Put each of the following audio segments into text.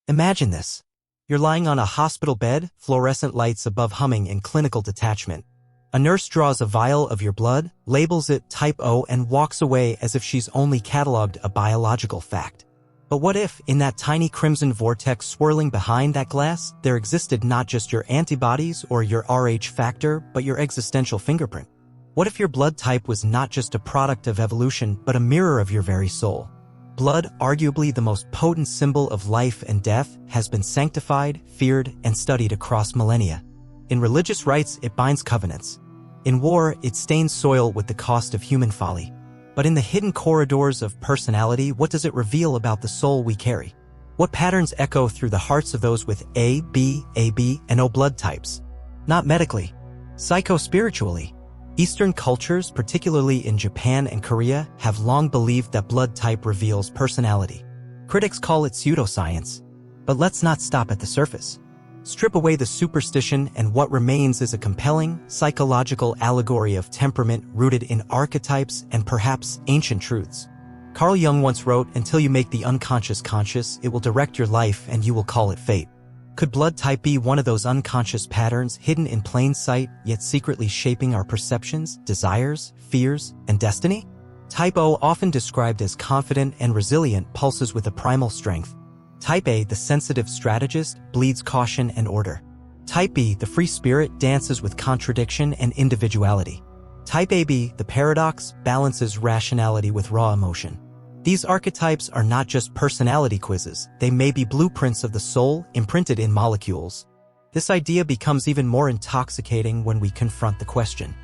Imagine this. You're lying on a hospital bed, fluorescent lights above humming in clinical detachment. A nurse draws a vial of your blood, labels it type O, and walks away as if she's only cataloged a biological fact. But what if, in that tiny crimson vortex swirling behind that glass, there existed not just your antibodies or your Rh factor, but your existential fingerprint? What if your blood type was not just a product of evolution, but a mirror of your very soul? Blood, arguably the most potent symbol of life and death, has been sanctified, feared, and studied across millennia. In religious rites, it binds covenants. In war, it stains soil with the cost of human folly. But in the hidden corridors of personality, what does it reveal about the soul we carry? What patterns echo through the hearts of those with A, B, AB, and O blood types? Not medically, psycho-spiritually. Eastern cultures, particularly in Japan and Korea, have long believed that blood type reveals personality. Critics call it pseudoscience. But let's not stop at the surface. Strip away the superstition, and what remains is a compelling, psychological allegory of temperament rooted in archetypes and perhaps ancient truths. Carl Jung once wrote, "Until you make the unconscious conscious, it will direct your life and you will call it fate." Could blood type be one of those unconscious patterns hidden in plain sight, yet secretly shaping our perceptions, desires, fears, and destiny? Type O, often described as confident and resilient, pulses with a primal strength. Type A, the sensitive strategist, bleeds caution and order. Type B, the free spirit, dances with contradiction and individuality. Type AB, the paradox, balances rationality with raw emotion. These archetypes are not just personality quizzes, they may be blueprints of the soul imprinted in molecules. This idea becomes even more intoxicating when we confront the question: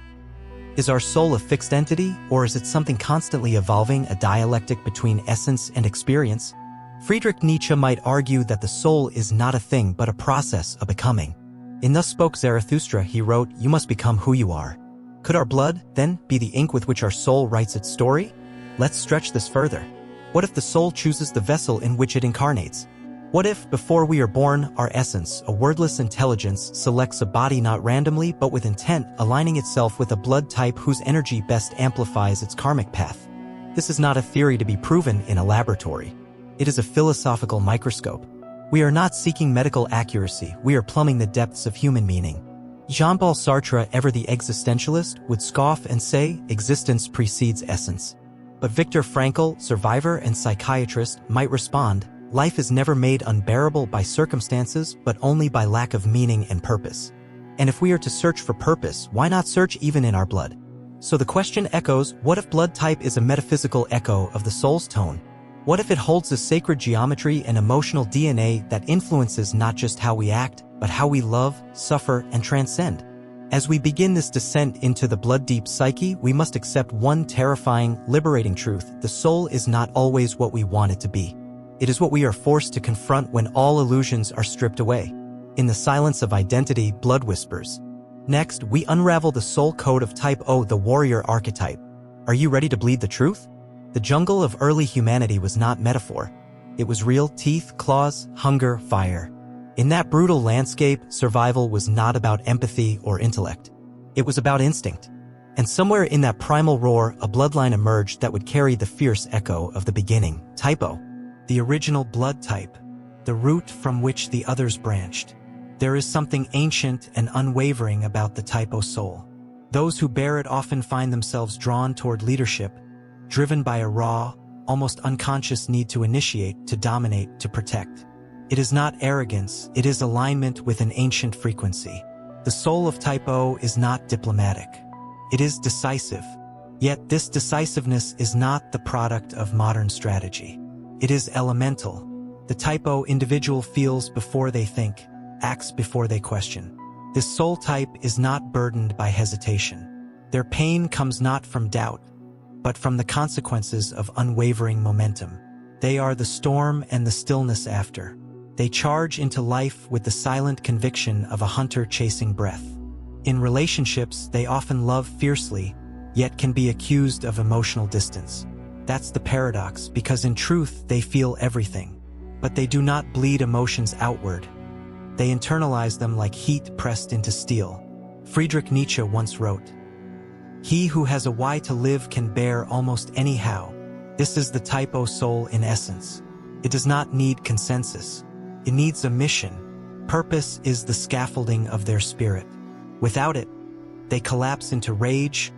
is our soul a fixed entity, or is it something constantly evolving, a dialectic between essence and experience? Friedrich Nietzsche might argue that the soul is not a thing but a process of becoming. In Thus Spoke Zarathustra, he wrote, "You must become who you are." Could our blood, then, be the ink with which our soul writes its story? Let's stretch this further. What if the soul chooses the vessel in which it incarnates? What if, before we are born, our essence, a wordless intelligence, selects a body not randomly but with intent, aligning itself with a blood type whose energy best amplifies its karmic path? This is not a theory to be proven in a laboratory. It is a philosophical microscope. We are not seeking medical accuracy, we are plumbing the depths of human meaning. Jean-Paul Sartre, ever the existentialist, would scoff and say, "Existence precedes essence." But Viktor Frankl, survivor and psychiatrist, might respond, "Life is never made unbearable by circumstances, but only by lack of meaning and purpose." And if we are to search for purpose, why not search even in our blood? So the question echoes, what if blood type is a metaphysical echo of the soul's tone? What if it holds a sacred geometry and emotional DNA that influences not just how we act, but how we love, suffer, and transcend? As we begin this descent into the blood-deep psyche, we must accept one terrifying, liberating truth: the soul is not always what we want it to be. It is what we are forced to confront when all illusions are stripped away. In the silence of identity, blood whispers. Next, we unravel the soul code of Type O, the warrior archetype. Are you ready to bleed the truth? The jungle of early humanity was not metaphor. It was real: teeth, claws, hunger, fire. In that brutal landscape, survival was not about empathy or intellect. It was about instinct. And somewhere in that primal roar, a bloodline emerged that would carry the fierce echo of the beginning. Type O, the original blood type, the root from which the others branched. There is something ancient and unwavering about the Type O soul. Those who bear it often find themselves drawn toward leadership, driven by a raw, almost unconscious need to initiate, to dominate, to protect. It is not arrogance, it is alignment with an ancient frequency. The soul of Type O is not diplomatic. It is decisive. Yet this decisiveness is not the product of modern strategy. It is elemental. The Type O individual feels before they think, acts before they question. This soul type is not burdened by hesitation. Their pain comes not from doubt, but from the consequences of unwavering momentum. They are the storm and the stillness after. They charge into life with the silent conviction of a hunter chasing breath. In relationships, they often love fiercely, yet can be accused of emotional distance. That's the paradox, because in truth, they feel everything. But they do not bleed emotions outward. They internalize them like heat pressed into steel. Friedrich Nietzsche once wrote, "He who has a why to live can bear almost any how." This is the Type O soul in essence. It does not need consensus. It needs a mission. Purpose is the scaffolding of their spirit. Without it, they collapse into rage,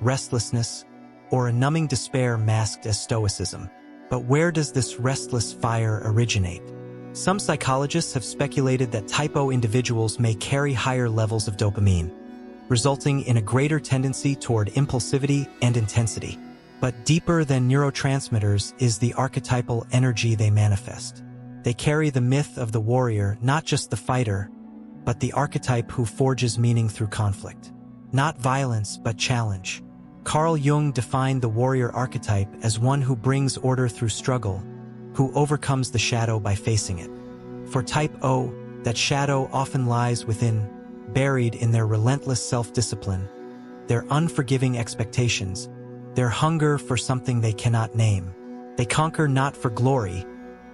restlessness, or a numbing despair masked as stoicism. But where does this restless fire originate? Some psychologists have speculated that Type O individuals may carry higher levels of dopamine, resulting in a greater tendency toward impulsivity and intensity. But deeper than neurotransmitters is the archetypal energy they manifest. They carry the myth of the warrior, not just the fighter, but the archetype who forges meaning through conflict. Not violence, but challenge. Carl Jung defined the warrior archetype as one who brings order through struggle, who overcomes the shadow by facing it. For Type O, that shadow often lies within, buried in their relentless self-discipline, their unforgiving expectations, their hunger for something they cannot name. They conquer not for glory,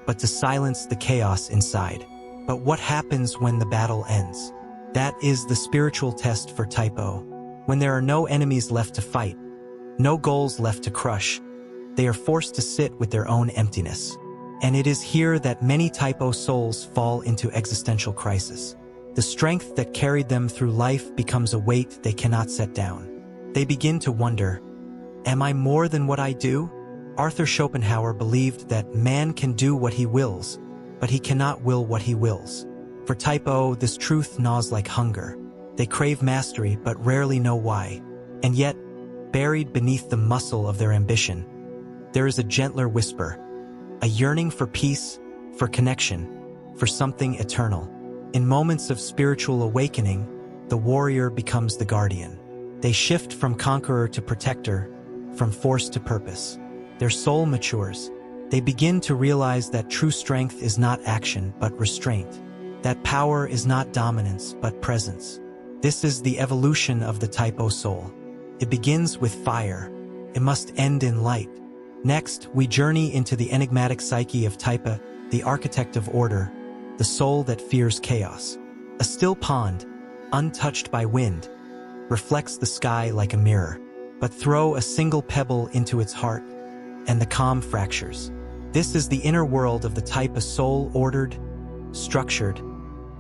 but to silence the chaos inside. But what happens when the battle ends? That is the spiritual test for Type O. When there are no enemies left to fight, no goals left to crush, they are forced to sit with their own emptiness. And it is here that many Type O souls fall into existential crisis. The strength that carried them through life becomes a weight they cannot set down. They begin to wonder, am I more than what I do? Arthur Schopenhauer believed that man can do what he wills, but he cannot will what he wills. For Type O, this truth gnaws like hunger. They crave mastery but rarely know why. And yet, buried beneath the muscle of their ambition, there is a gentler whisper, a yearning for peace, for connection, for something eternal. In moments of spiritual awakening, the warrior becomes the guardian. They shift from conqueror to protector, from force to purpose. Their soul matures. They begin to realize that true strength is not action but restraint. That power is not dominance but presence. This is the evolution of the Type O soul. It begins with fire. It must end in light. Next, we journey into the enigmatic psyche of Type A, the architect of order, the soul that fears chaos. A still pond, untouched by wind, reflects the sky like a mirror. But throw a single pebble into its heart, and the calm fractures. This is the inner world of the Type A soul, ordered, structured,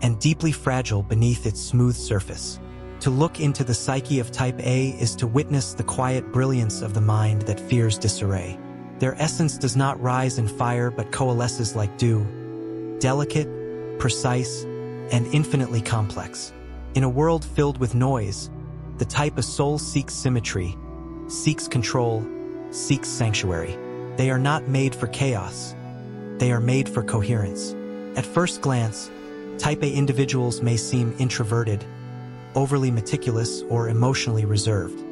and deeply fragile beneath its smooth surface. To look into the psyche of Type A is to witness the quiet brilliance of the mind that fears disarray. Their essence does not rise in fire but coalesces like dew, delicate, precise, and infinitely complex. In a world filled with noise, the Type A soul seeks symmetry, seeks control, seeks sanctuary. They are not made for chaos. They are made for coherence. At first glance, Type A individuals may seem introverted, overly meticulous, or emotionally reserved.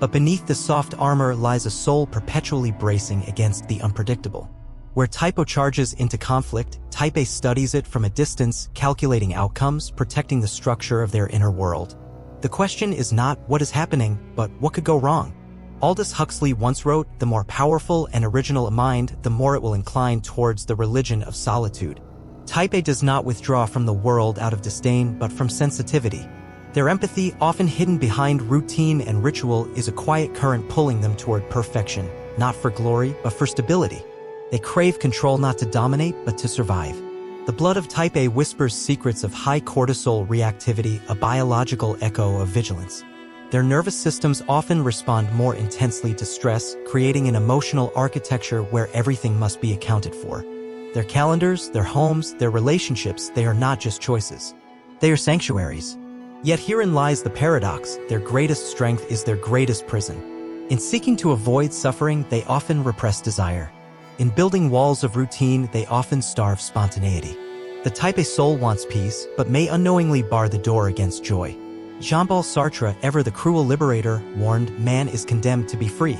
But beneath the soft armor lies a soul perpetually bracing against the unpredictable. Where Type O charges into conflict, Type A studies it from a distance, calculating outcomes, protecting the structure of their inner world. The question is not what is happening, but what could go wrong. Aldous Huxley once wrote, "The more powerful and original a mind, the more it will incline towards the religion of solitude." Type A does not withdraw from the world out of disdain, but from sensitivity. Their empathy, often hidden behind routine and ritual, is a quiet current pulling them toward perfection, not for glory, but for stability. They crave control not to dominate, but to survive. The blood of Type A whispers secrets of high cortisol reactivity, a biological echo of vigilance. Their nervous systems often respond more intensely to stress, creating an emotional architecture where everything must be accounted for. Their calendars, their homes, their relationships, they are not just choices. They are sanctuaries. Yet herein lies the paradox: their greatest strength is their greatest prison. In seeking to avoid suffering, they often repress desire. In building walls of routine, they often starve spontaneity. The Type A soul wants peace, but may unknowingly bar the door against joy. Jean-Paul Sartre, ever the cruel liberator, warned, "Man is condemned to be free."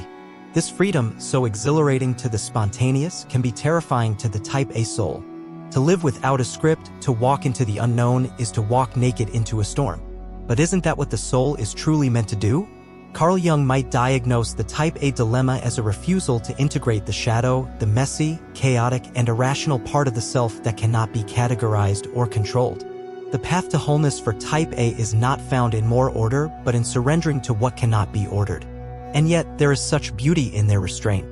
This freedom, so exhilarating to the spontaneous, can be terrifying to the Type A soul. To live without a script, to walk into the unknown, is to walk naked into a storm. But isn't that what the soul is truly meant to do? Carl Jung might diagnose the Type A dilemma as a refusal to integrate the shadow, the messy, chaotic, and irrational part of the self that cannot be categorized or controlled. The path to wholeness for Type A is not found in more order, but in surrendering to what cannot be ordered. And yet, there is such beauty in their restraint.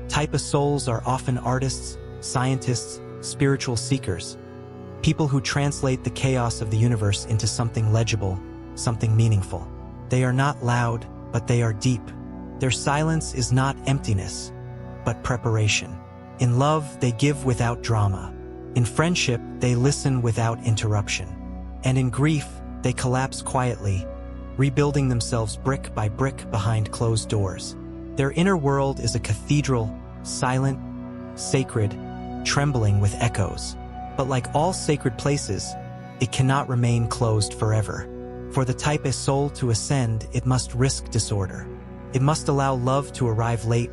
Type A souls are often artists, scientists, spiritual seekers. People who translate the chaos of the universe into something legible, something meaningful. They are not loud, but they are deep. Their silence is not emptiness, but preparation. In love, they give without drama. In friendship, they listen without interruption. And in grief, they collapse quietly, rebuilding themselves brick by brick behind closed doors. Their inner world is a cathedral, silent, sacred, trembling with echoes. But like all sacred places, it cannot remain closed forever. For the type A soul to ascend, it must risk disorder. It must allow love to arrive late,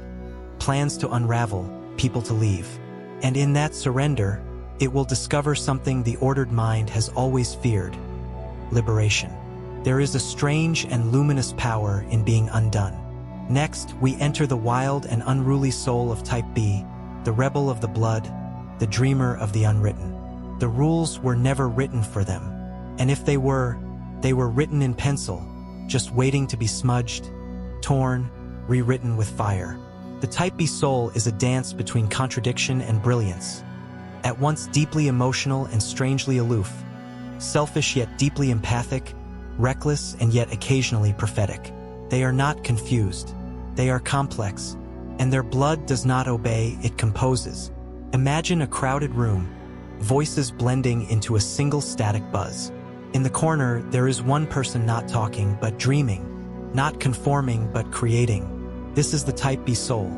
plans to unravel, people to leave. And in that surrender, it will discover something the ordered mind has always feared: liberation. There is a strange and luminous power in being undone. Next, we enter the wild and unruly soul of type B, the rebel of the blood, the dreamer of the unwritten. The rules were never written for them. And if they were written in pencil, just waiting to be smudged, torn, rewritten with fire. The type B soul is a dance between contradiction and brilliance. At once deeply emotional and strangely aloof, selfish yet deeply empathic, reckless and yet occasionally prophetic. They are not confused. They are complex, and their blood does not obey, it composes. Imagine a crowded room, voices blending into a single static buzz. In the corner, there is one person not talking but dreaming, not conforming but creating. This is the type B soul.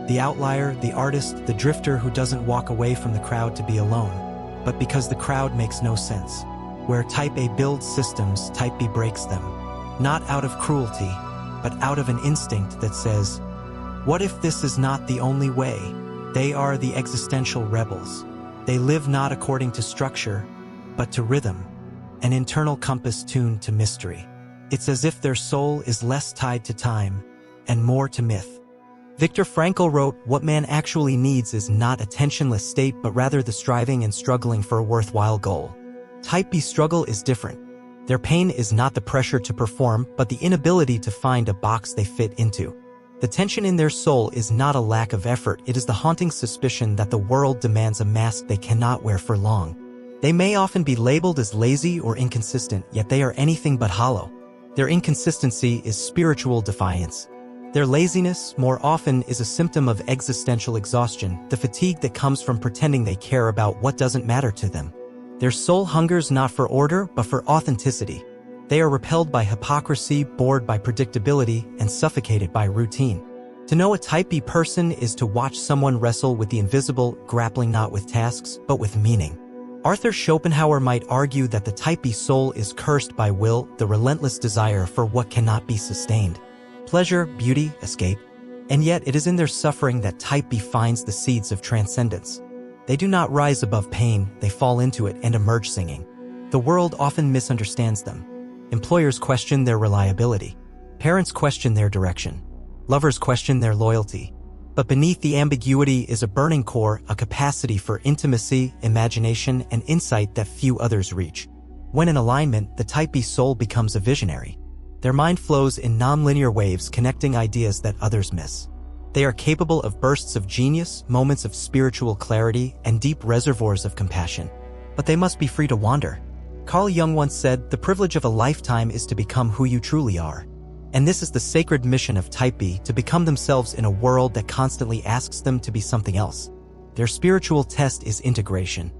The outlier, the artist, the drifter who doesn't walk away from the crowd to be alone, but because the crowd makes no sense. Where type A builds systems, type B breaks them. Not out of cruelty, but out of an instinct that says, what if this is not the only way? They are the existential rebels. They live not according to structure, but to rhythm, an internal compass tuned to mystery. It's as if their soul is less tied to time and more to myth. Viktor Frankl wrote, "What man actually needs is not a tensionless state, but rather the striving and struggling for a worthwhile goal." Type B struggle is different. Their pain is not the pressure to perform, but the inability to find a box they fit into. The tension in their soul is not a lack of effort, it is the haunting suspicion that the world demands a mask they cannot wear for long. They may often be labeled as lazy or inconsistent, yet they are anything but hollow. Their inconsistency is spiritual defiance. Their laziness, more often, is a symptom of existential exhaustion, the fatigue that comes from pretending they care about what doesn't matter to them. Their soul hungers not for order, but for authenticity. They are repelled by hypocrisy, bored by predictability, and suffocated by routine. To know a type B person is to watch someone wrestle with the invisible, grappling not with tasks, but with meaning. Arthur Schopenhauer might argue that the type B soul is cursed by will, the relentless desire for what cannot be sustained. Pleasure, beauty, escape. And yet it is in their suffering that type B finds the seeds of transcendence. They do not rise above pain, they fall into it and emerge singing. The world often misunderstands them. Employers question their reliability. Parents question their direction. Lovers question their loyalty. But beneath the ambiguity is a burning core, a capacity for intimacy, imagination, and insight that few others reach. When in alignment, the type B soul becomes a visionary. Their mind flows in non-linear waves connecting ideas that others miss. They are capable of bursts of genius, moments of spiritual clarity, and deep reservoirs of compassion. But they must be free to wander. Carl Jung once said, "The privilege of a lifetime is to become who you truly are." And this is the sacred mission of type B, to become themselves in a world that constantly asks them to be something else. Their spiritual test is integration.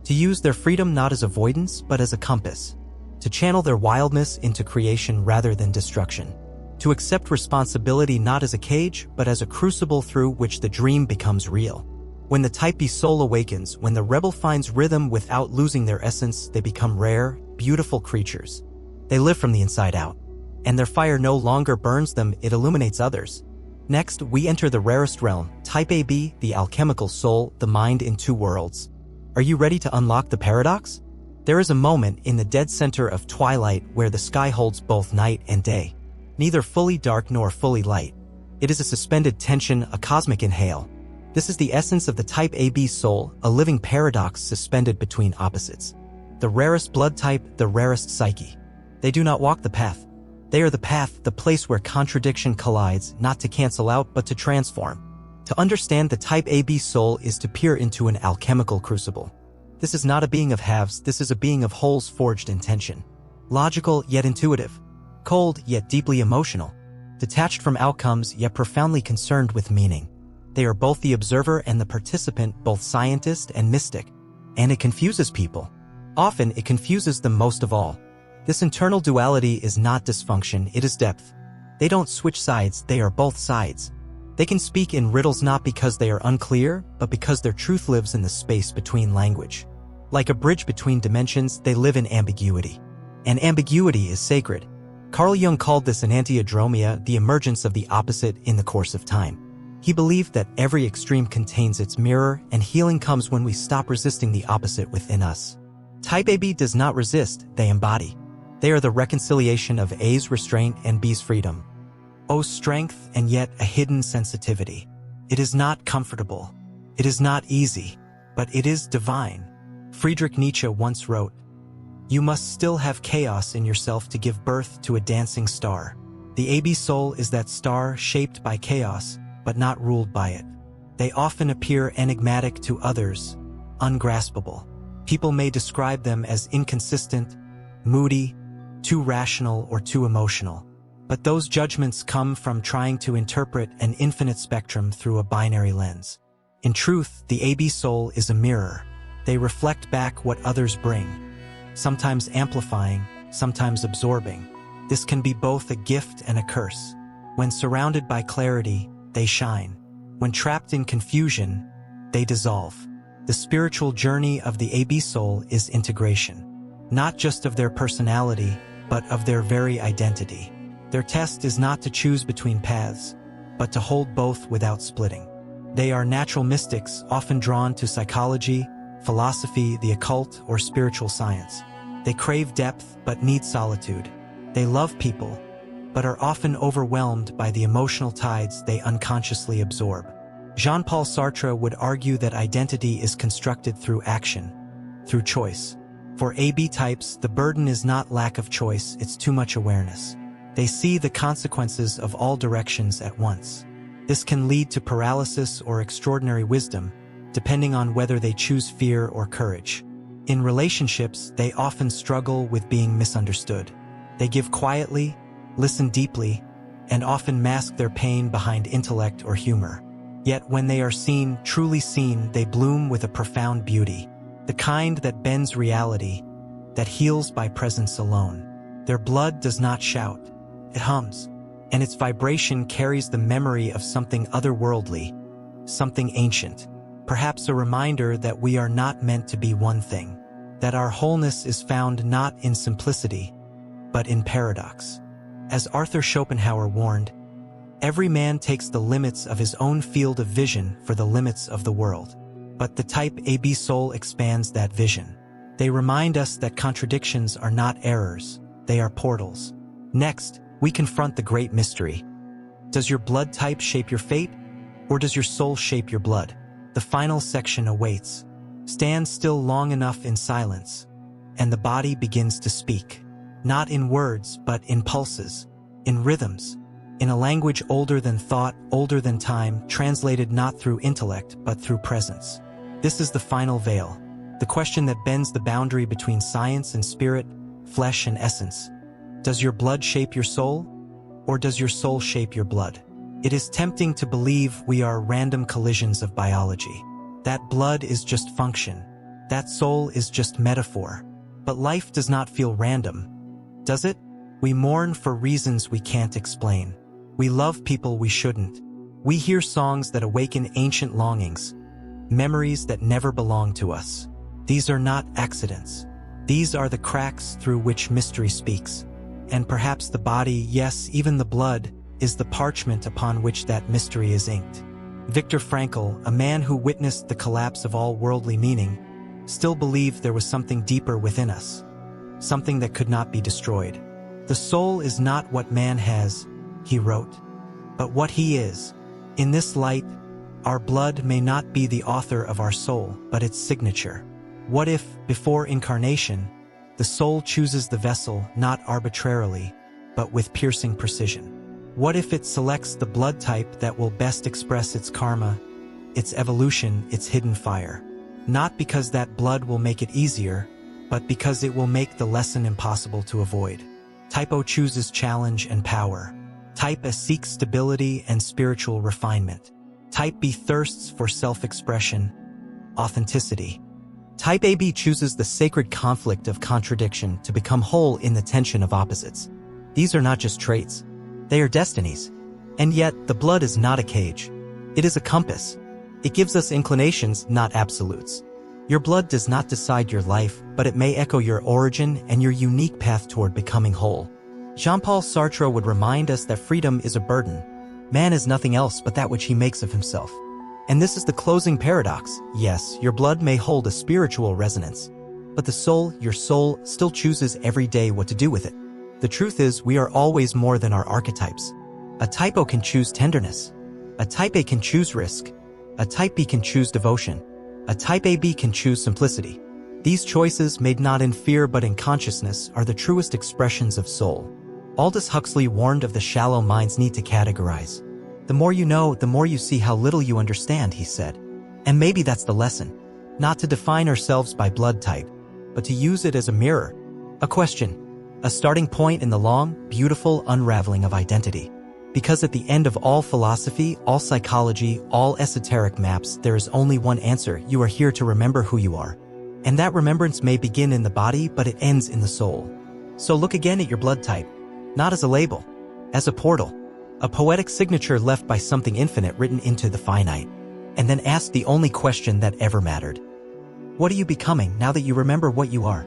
To use their freedom not as avoidance, but as a compass. To channel their wildness into creation rather than destruction. To accept responsibility not as a cage, but as a crucible through which the dream becomes real. When the type B soul awakens, when the rebel finds rhythm without losing their essence, they become rare, beautiful creatures. They live from the inside out. And their fire no longer burns them, it illuminates others. Next, we enter the rarest realm, type AB, the alchemical soul, the mind in two worlds. Are you ready to unlock the paradox? There is a moment in the dead center of twilight where the sky holds both night and day. Neither fully dark nor fully light. It is a suspended tension, a cosmic inhale. This is the essence of the type AB soul, a living paradox suspended between opposites. The rarest blood type, the rarest psyche. They do not walk the path. They are the path, the place where contradiction collides, not to cancel out, but to transform. To understand the type AB soul is to peer into an alchemical crucible. This is not a being of halves, this is a being of wholes forged in tension. Logical yet intuitive. Cold yet deeply emotional. Detached from outcomes yet profoundly concerned with meaning. They are both the observer and the participant, both scientist and mystic. And it confuses people. Often it confuses them most of all. This internal duality is not dysfunction, it is depth. They don't switch sides, they are both sides. They can speak in riddles not because they are unclear, but because their truth lives in the space between language. Like a bridge between dimensions, they live in ambiguity. And ambiguity is sacred. Carl Jung called this an antiadromia, the emergence of the opposite in the course of time. He believed that every extreme contains its mirror, and healing comes when we stop resisting the opposite within us. Type AB does not resist, they embody. They are the reconciliation of A's restraint and B's freedom. O's strength and yet a hidden sensitivity. It is not comfortable. It is not easy, but it is divine. Friedrich Nietzsche once wrote, "You must still have chaos in yourself to give birth to a dancing star." The AB soul is that star shaped by chaos, but not ruled by it. They often appear enigmatic to others, ungraspable. People may describe them as inconsistent, moody, too rational or too emotional. But those judgments come from trying to interpret an infinite spectrum through a binary lens. In truth, the AB soul is a mirror. They reflect back what others bring, sometimes amplifying, sometimes absorbing. This can be both a gift and a curse. When surrounded by clarity, they shine. When trapped in confusion, they dissolve. The spiritual journey of the AB soul is integration, not just of their personality, but of their very identity. Their test is not to choose between paths, but to hold both without splitting. They are natural mystics, often drawn to psychology, philosophy, the occult, or spiritual science. They crave depth, but need solitude. They love people, but are often overwhelmed by the emotional tides they unconsciously absorb. Jean-Paul Sartre would argue that identity is constructed through action, through choice. For AB types, the burden is not lack of choice, it's too much awareness. They see the consequences of all directions at once. This can lead to paralysis or extraordinary wisdom, depending on whether they choose fear or courage. In relationships, they often struggle with being misunderstood. They give quietly, listen deeply, and often mask their pain behind intellect or humor. Yet when they are seen, truly seen, they bloom with a profound beauty. The kind that bends reality, that heals by presence alone. Their blood does not shout. It hums, and its vibration carries the memory of something otherworldly, something ancient, perhaps a reminder that we are not meant to be one thing, that our wholeness is found not in simplicity, but in paradox. As Arthur Schopenhauer warned, every man takes the limits of his own field of vision for the limits of the world. But the type AB soul expands that vision. They remind us that contradictions are not errors, they are portals. Next, we confront the great mystery. Does your blood type shape your fate, or does your soul shape your blood? The final section awaits. Stand still long enough in silence, and the body begins to speak. Not in words, but in pulses, in rhythms, in a language older than thought, older than time, translated not through intellect, but through presence. This is the final veil, the question that bends the boundary between science and spirit, flesh and essence. Does your blood shape your soul, or does your soul shape your blood? It is tempting to believe we are random collisions of biology. That blood is just function. That soul is just metaphor. But life does not feel random, does it? We mourn for reasons we can't explain. We love people we shouldn't. We hear songs that awaken ancient longings, memories that never belonged to us. These are not accidents. These are the cracks through which mystery speaks. And perhaps the body, yes, even the blood, is the parchment upon which that mystery is inked. Viktor Frankl, a man who witnessed the collapse of all worldly meaning, still believed there was something deeper within us, something that could not be destroyed. The soul is not what man has, he wrote, but what he is. In this light, our blood may not be the author of our soul, but its signature. What if, before incarnation, the soul chooses the vessel not arbitrarily, but with piercing precision? What if it selects the blood type that will best express its karma, its evolution, its hidden fire? Not because that blood will make it easier, but because it will make the lesson impossible to avoid. Type O chooses challenge and power. Type S seeks stability and spiritual refinement. Type B thirsts for self-expression, authenticity. Type AB chooses the sacred conflict of contradiction to become whole in the tension of opposites. These are not just traits. They are destinies. And yet, the blood is not a cage. It is a compass. It gives us inclinations, not absolutes. Your blood does not decide your life, but it may echo your origin and your unique path toward becoming whole. Jean-Paul Sartre would remind us that freedom is a burden. Man is nothing else but that which he makes of himself. And this is the closing paradox. Yes, your blood may hold a spiritual resonance, but the soul, your soul, still chooses every day what to do with it. The truth is, we are always more than our archetypes. A type O can choose tenderness. A type A can choose risk. A type B can choose devotion. A type AB can choose simplicity. These choices, made not in fear but in consciousness, are the truest expressions of soul. Aldous Huxley warned of the shallow mind's need to categorize. The more you know, the more you see how little you understand, he said. And maybe that's the lesson. Not to define ourselves by blood type, but to use it as a mirror, a question, a starting point in the long, beautiful unraveling of identity. Because at the end of all philosophy, all psychology, all esoteric maps, there is only one answer. You are here to remember who you are. And that remembrance may begin in the body, but it ends in the soul. So look again at your blood type, not as a label, as a portal, a poetic signature left by something infinite written into the finite. And then ask the only question that ever mattered. What are you becoming now that you remember what you are?